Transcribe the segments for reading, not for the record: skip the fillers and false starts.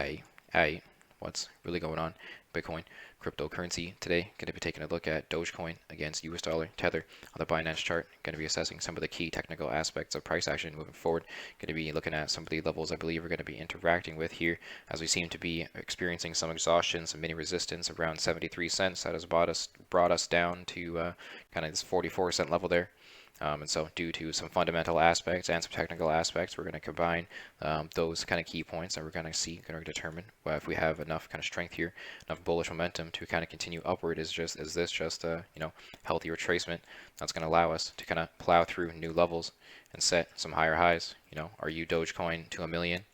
Hey, what's really going on? Bitcoin, cryptocurrency. Today, going to be taking a look at Dogecoin against US dollar Tether on the Binance chart. Going to be assessing some of the key technical aspects of price action moving forward. Going to be looking at some of the levels I believe we're going to be interacting with here, as we seem to be experiencing some exhaustion, some mini resistance around 73 cents. That has brought us down to kind of this 44-cent level there. And so due to some fundamental aspects and some technical aspects, we're going to combine those kind of key points, and we're going to determine if we have enough kind of strength here, enough bullish momentum to kind of continue upward. Is this just a healthy retracement that's going to allow us to kind of plow through new levels and set some higher highs? Are you Dogecoin to a million,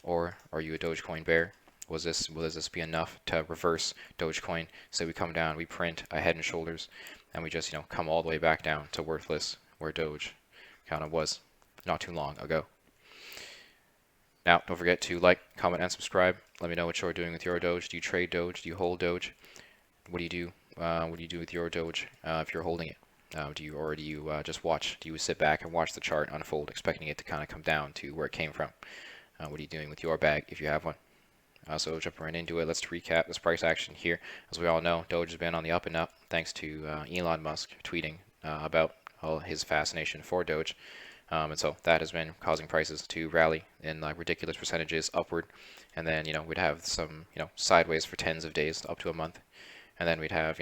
or are you a Dogecoin bear? Will this be enough to reverse Dogecoin? So we come down, we print a head and shoulders, and we just come all the way back down to worthless, where Doge kind of was not too long ago. Now, don't forget to like, comment, and subscribe. Let me know what you're doing with your Doge. Do you trade Doge? Do you hold Doge? What do you do? What do you do with your Doge if you're holding it? Do you just watch? Do you sit back and watch the chart unfold, expecting it to kind of come down to where it came from? What are you doing with your bag if you have one? So jumping right into it, let's recap this price action here. As we all know, Doge has been on the up and up thanks to Elon Musk tweeting about his fascination for Doge. And so that has been causing prices to rally in ridiculous percentages upward. And then, we'd have some, sideways for tens of days up to a month. And then we'd have,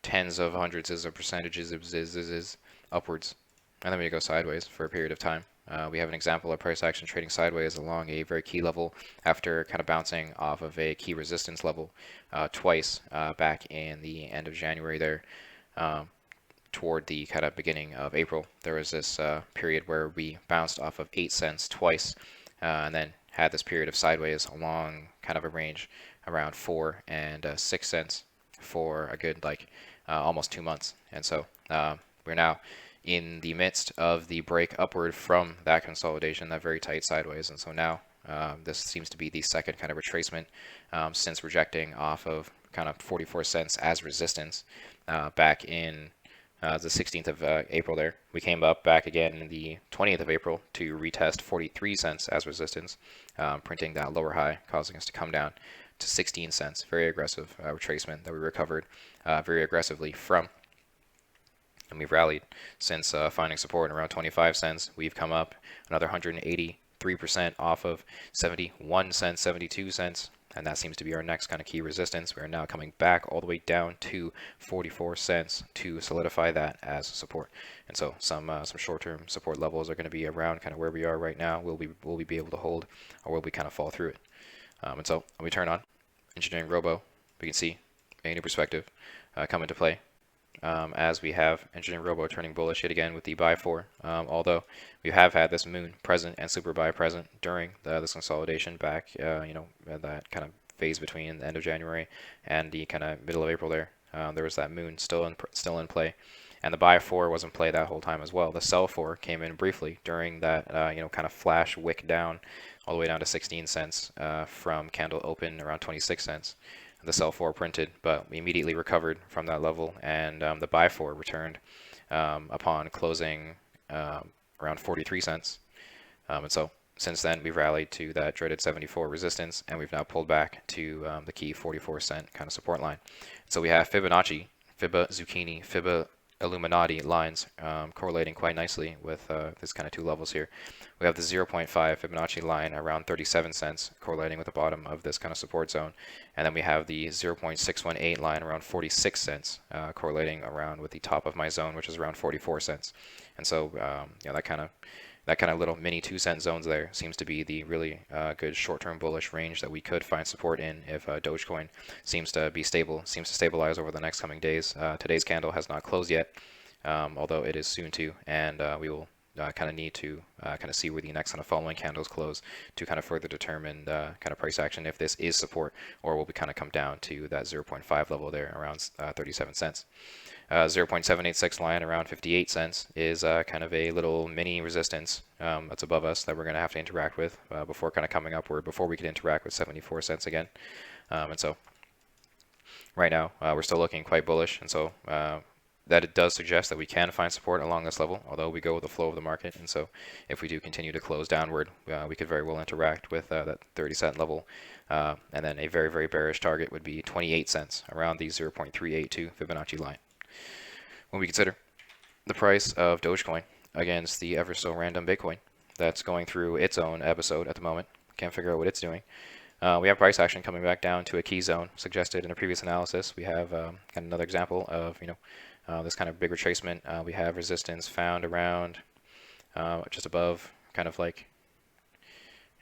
tens of hundreds of percentages upwards. And then we'd go sideways for a period of time. We have an example of price action trading sideways along a very key level after kind of bouncing off of a key resistance level twice back in the end of January there. Toward the kind of beginning of April, there was this period where we bounced off of 8 cents twice, and then had this period of sideways along kind of a range around 4 and 6 cents for a good almost 2 months. And so we're now in the midst of the break upward from that consolidation, that very tight sideways. And so now this seems to be the second kind of retracement since rejecting off of kind of 44 cents as resistance back in the 16th of April there. We came up back again in the 20th of April to retest 43 cents as resistance, printing that lower high, causing us to come down to 16 cents. Very aggressive retracement that we recovered very aggressively from. And we've rallied since finding support around 25 cents. We've come up another 183% off of 71 cents, 72 cents. And that seems to be our next kind of key resistance. We are now coming back all the way down to 44 cents to solidify that as support. And so some short-term support levels are going to be around kind of where we are right now. Will we be able to hold, or will we kind of fall through it? And so when we turn on EngineeringRobo, we can see a new perspective come into play. As we have EngineeringRobo turning bullish yet again with the buy 4, although we have had this moon present and super buy present during this consolidation back, that kind of phase between the end of January and the kind of middle of April there. There was that moon still in play, and the buy 4 was in play that whole time as well. The sell 4 came in briefly during that kind of flash wick down all the way down to 16 cents from candle open around 26 cents. The sell 4 printed, but we immediately recovered from that level, and the buy 4 returned upon closing around 43 cents. And so since then we've rallied to that dreaded 74 resistance, and we've now pulled back to the key 44 cent kind of support line. So we have Fibonacci, Fibba Zucchini, Fibba Illuminati lines correlating quite nicely with this kind of two levels here. We have the 0.5 Fibonacci line around 37 cents correlating with the bottom of this kind of support zone, and then we have the 0.618 line around 46 cents correlating around with the top of my zone, which is around 44 cents. And so that kind of little mini 2-cent zones there seems to be the really good short-term bullish range that we could find support in if Dogecoin seems to be stable, seems to stabilize over the next coming days. Today's candle has not closed yet, although it is soon to, and we will kind of need to kind of see where the next kind of following candles close to kind of further determine kind of price action if this is support, or will we kind of come down to that 0.5 level there around 37 cents. 0.786 line around 58 cents is kind of a little mini resistance that's above us that we're going to have to interact with before kind of coming upward, before we can interact with 74 cents again. And so right now we're still looking quite bullish, and so that it does suggest that we can find support along this level, although we go with the flow of the market. And so if we do continue to close downward, we could very well interact with that 30-cent level. And then a very, very bearish target would be 28 cents around the 0.382 Fibonacci line. When we consider the price of Dogecoin against the ever so random Bitcoin that's going through its own episode at the moment, can't figure out what it's doing. We have price action coming back down to a key zone suggested in a previous analysis. We have kind of another example of this kind of big retracement. We have resistance found around just above, kind of like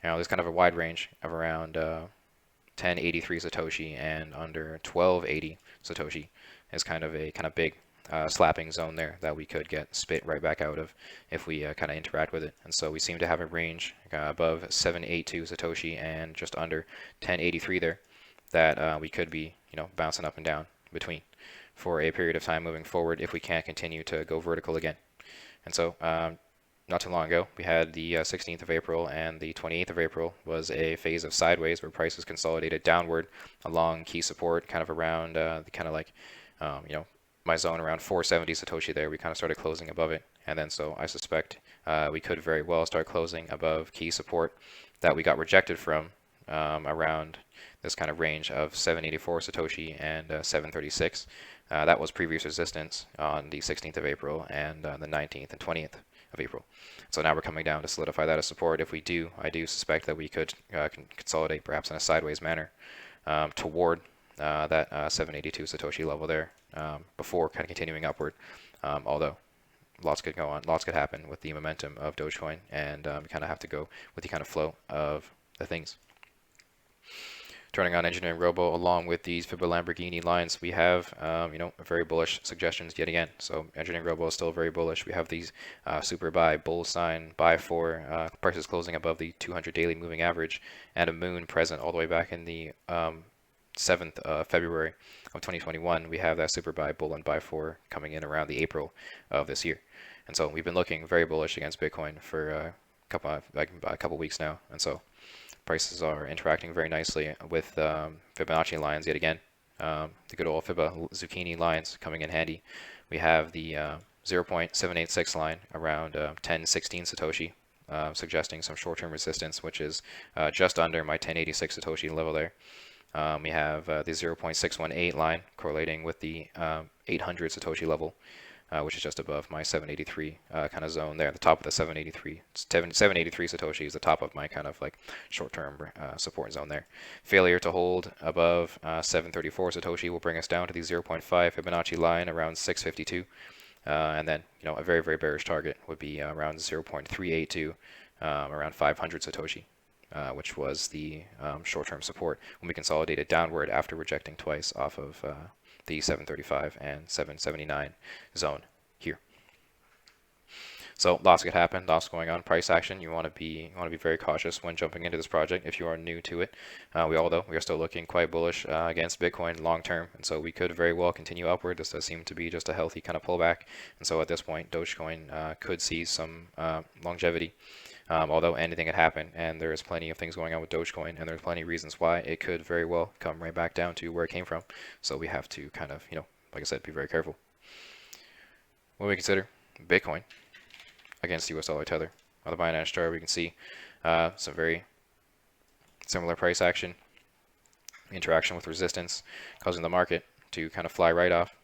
there's kind of a wide range of around 1083 Satoshi and under 1280 Satoshi is kind of a big slapping zone there that we could get spit right back out of if we kind of interact with it. And so we seem to have a range above 782 Satoshi and just under 1083 there that we could be bouncing up and down between for a period of time moving forward if we can't continue to go vertical again. And so not too long ago, we had the 16th of April and the 28th of April was a phase of sideways where prices consolidated downward along key support, kind of around my zone around 470 Satoshi there. We kind of started closing above it. And then so I suspect we could very well start closing above key support that we got rejected from around this kind of range of 784 Satoshi and 736. That was previous resistance on the 16th of April and the 19th and 20th of April. So now we're coming down to solidify that as support. If we do, I do suspect that we could consolidate perhaps in a sideways manner toward that 782 Satoshi level there before kind of continuing upward. Although lots could go on, lots could happen with the momentum of Dogecoin, and you kind of have to go with the kind of flow of the things. Turning on EngineeringRobo, along with these Fibba Lamborghini lines, we have very bullish suggestions yet again. So EngineeringRobo is still very bullish. We have these super buy, bull sign, buy for prices closing above the 200 daily moving average, and a moon present all the way back in the 7th of February of 2021. We have that super buy, bull, and buy for coming in around the April of this year. And so we've been looking very bullish against Bitcoin for a couple weeks now. And so prices are interacting very nicely with Fibonacci lines yet again. The good old Fibba zucchini lines coming in handy. We have the 0.786 line around 1016 Satoshi, suggesting some short-term resistance, which is just under my 1086 Satoshi level there. We have the 0.618 line correlating with the 800 Satoshi level, which is just above my 783 kind of zone there. The top of the 783 Satoshi is the top of my kind of like short-term support zone there. Failure to hold above 734 Satoshi will bring us down to the 0.5 Fibonacci line around 652. And then a very, very bearish target would be around 0.382, around 500 Satoshi. Which was the short-term support when we consolidated downward after rejecting twice off of the 735 and 779 zone here. So lots could happen, lots going on. Price action. You want to be very cautious when jumping into this project if you are new to it. We are still looking quite bullish against Bitcoin long term, and so we could very well continue upward. This does seem to be just a healthy kind of pullback, and so at this point, Dogecoin could see some longevity. Although anything could happen, and there is plenty of things going on with Dogecoin, and there's plenty of reasons why it could very well come right back down to where it came from. So we have to kind of, like I said, be very careful. When we consider Bitcoin against US dollar tether, on the Binance chart, we can see some very similar price action, interaction with resistance, causing the market to kind of fly right off.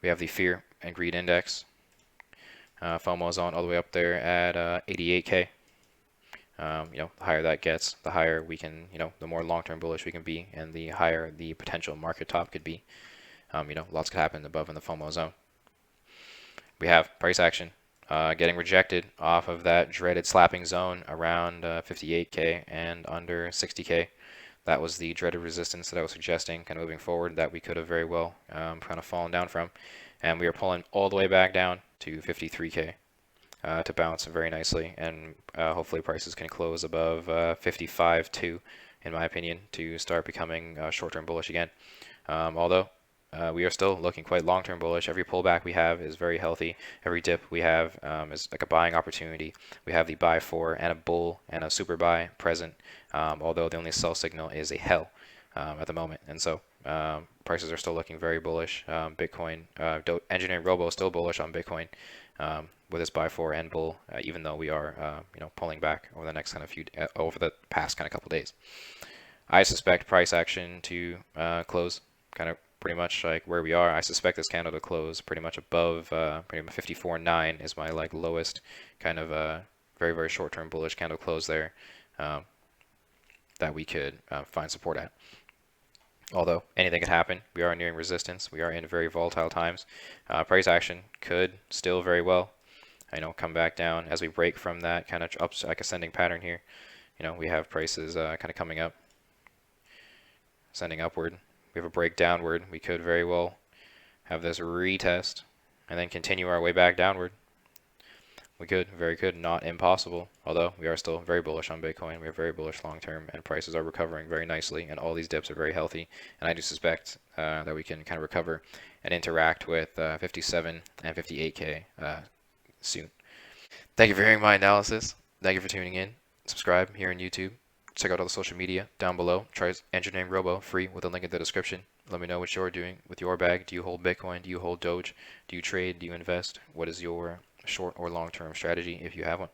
We have the fear and greed index. FOMO zone all the way up there at 88K. The higher that gets, the higher we can, the more long-term bullish we can be, and the higher the potential market top could be. Lots could happen above in the FOMO zone. We have price action getting rejected off of that dreaded slapping zone around 58K and under 60K. That was the dreaded resistance that I was suggesting, kind of moving forward, that we could have very well kind of fallen down from. And we are pulling all the way back down to 53K to bounce very nicely, and hopefully prices can close above 55 too, in my opinion, to start becoming short-term bullish again. Although we are still looking quite long-term bullish. Every pullback we have is very healthy. Every dip we have is like a buying opportunity. We have the buy for and a bull and a super buy present, although the only sell signal is a hell at the moment. And so Prices are still looking very bullish. Bitcoin, EngineeringRobo is still bullish on Bitcoin with its buy for and bull, even though we are pulling back over the next kind of over the past kind of couple days. I suspect price action to close kind of pretty much like where we are. I suspect this candle to close pretty much above pretty much 54.9 is my like lowest kind of very, very short-term bullish candle close there that we could find support at. Although anything could happen, we are nearing resistance. We are in very volatile times. Price action could still very well, come back down as we break from that kind of like ascending pattern here. We have prices kind of coming up, ascending upward. We have a break downward. We could very well have this retest and then continue our way back downward. We could, very could, not impossible. Although we are still very bullish on Bitcoin. We are very bullish long term, and prices are recovering very nicely, and all these dips are very healthy. And I do suspect that we can kind of recover and interact with 57 and 58K soon. Thank you for hearing my analysis. Thank you for tuning in. Subscribe here on YouTube. Check out all the social media down below. Try EngineeringRobo free with a link in the description. Let me know what you're doing with your bag. Do you hold Bitcoin? Do you hold Doge? Do you trade? Do you invest? What is your short or long-term strategy if you have one?